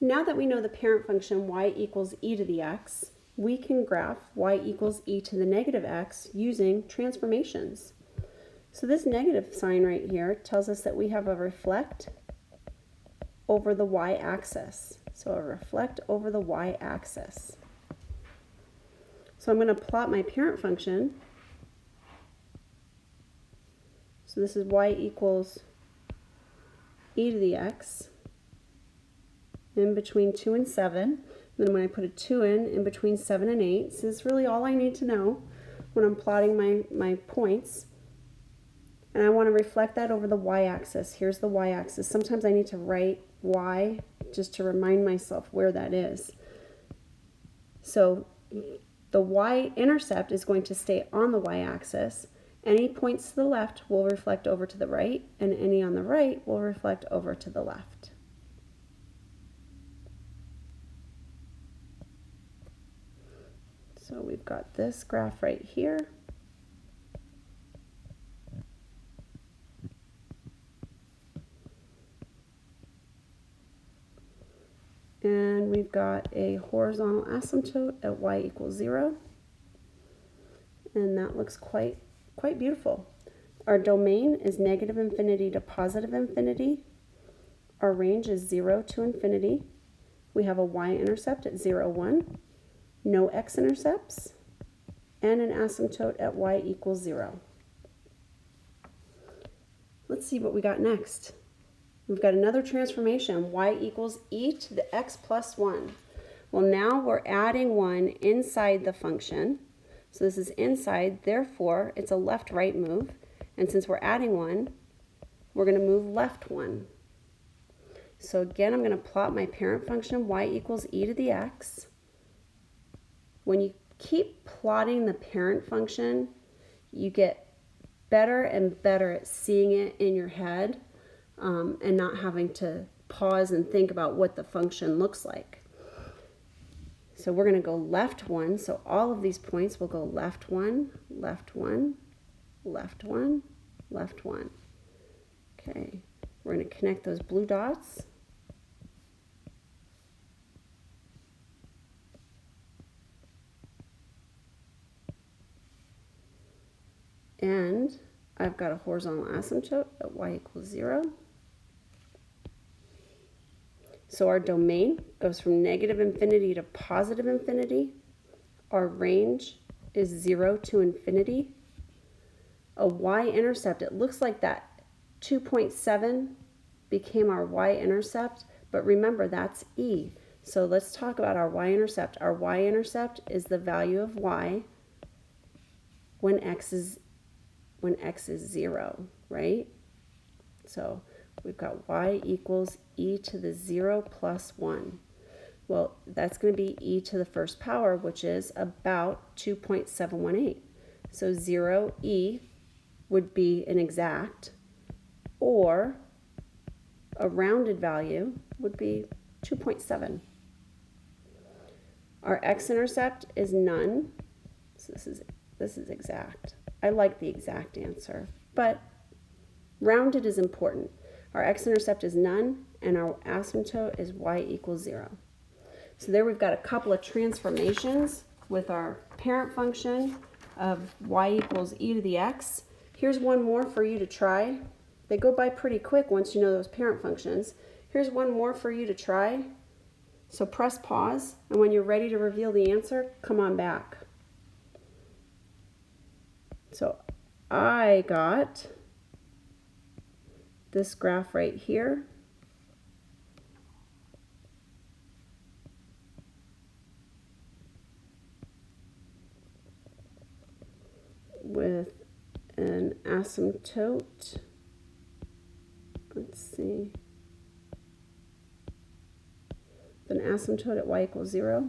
Now that we know the parent function y equals e to the x, we can graph y equals e to the negative x using transformations. So this negative sign right here tells us that we have a reflect over the y-axis. So a reflect over the y-axis. So I'm going to plot my parent function. So this is y equals e to the x in between 2 and 7. Then when I put a 2 in between 7 and 8, this is really all I need to know when I'm plotting my points. And I want to reflect that over the y-axis. Here's the y-axis. Sometimes I need to write y just to remind myself where that is. So the y-intercept is going to stay on the y-axis. Any points to the left will reflect over to the right, and any on the right will reflect over to the left. So we've got this graph right here. And we've got a horizontal asymptote at y equals 0. And that looks quite beautiful. Our domain is negative infinity to positive infinity. Our range is 0 to infinity. We have a y-intercept at 0, 1, no x-intercepts, and an asymptote at y equals 0. Let's see what we got next. We've got another transformation, y equals e to the x plus 1. Well, now we're adding 1 inside the function. So this is inside, therefore it's a left-right move. And since we're adding 1, we're going to move left 1. So again, I'm going to plot my parent function, y equals e to the x. When you keep plotting the parent function, you get better and better at seeing it in your head and not having to pause and think about what the function looks like. So we're going to go left 1. So all of these points will go left 1, left 1, left 1, left 1. Okay, we're going to connect those blue dots. And I've got a horizontal asymptote at y equals 0. So our domain goes from negative infinity to positive infinity. Our range is 0 to infinity. A y-intercept, it looks like that 2.7 became our y-intercept, but remember that's e. So let's talk about our y-intercept. Our y-intercept is the value of y when x is 0, right? So we've got y equals e to the 0 plus 1. Well, that's going to be e to the first power, which is about 2.718. So 0e would be an exact, or a rounded value would be 2.7. Our x-intercept is none, so this is exact. I like the exact answer, but rounded is important. Our x-intercept is none, and our asymptote is y equals 0. So there we've got a couple of transformations with our parent function of y equals e to the x. Here's one more for you to try. They go by pretty quick once you know those parent functions. Here's one more for you to try. So press pause, and when you're ready to reveal the answer, come on back. So I got this graph right here. With an asymptote, let's see, an asymptote at y equals 0.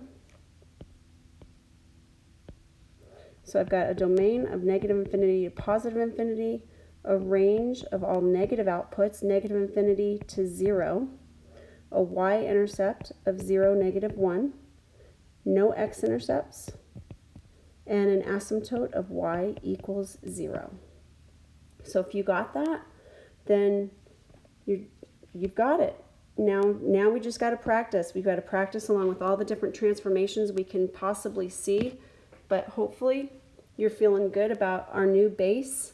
So I've got a domain of negative infinity to positive infinity, a range of all negative outputs, negative infinity to 0, a y-intercept of 0, negative 1, no x-intercepts, and an asymptote of y equals 0. So if you got that, then you've got it. now we just got to practice. We've got to practice along with all the different transformations we can possibly see, but hopefully you're feeling good about our new base